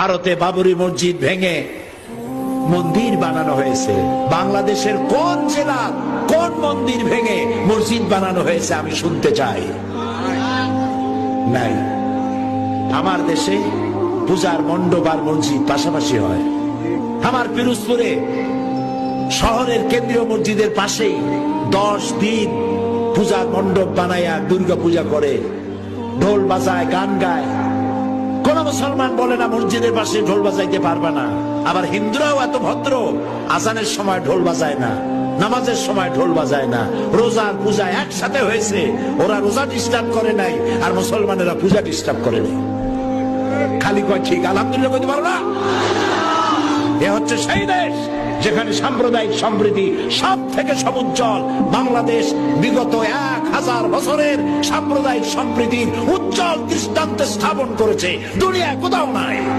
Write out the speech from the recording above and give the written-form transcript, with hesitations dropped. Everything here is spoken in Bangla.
ভারতে বাবরি মসজিদ ভেঙে মন্দির বানানো হয়েছে। বাংলাদেশের কোন জেলা কোন মন্দির ভেঙে মসজিদ বানানো হয়েছে আমি শুনতে চাই? নাই। আমার দেশে পূজার মণ্ডপ আর মসজিদ পাশাপাশি হয়। আমার পিরোজপুরে শহরের কেন্দ্রীয় মসজিদের পাশেই 10 দিন পূজার মণ্ডপ বানায়া দুর্গা পূজা করে, ঢোল বাজায়, গান গায়। কোন মুসলমান বলে না মসজিদের পাশে ঢোল বাজাইতে পারবে না। আবার হিন্দুরাও এত ভদ্র, আজানের সময় ঢোল বাজায় না, নামাজের সময় ঢোল বাজায় না। রোজার পূজা একসাথে হয়েছে, ওরা রোজা ডিস্টার্ব করে নাই আর মুসলমানেরা পূজা ডিস্টার্ব করে নাই। খালি কয় ঠিক আলহামদুলিল্লাহ কইতে পারো না? এ হচ্ছে সেই দেশ যেখানে সাম্প্রদায়িক সম্প্রীতি সব থেকে সমুজ্জ্বল। বাংলাদেশ বিগত 1000 বছরের সাম্প্রদায়িক সম্প্রীতির উজ্জ্বল দৃষ্টান্ত স্থাপন করেছে, দুনিয়া কোথাও নাই।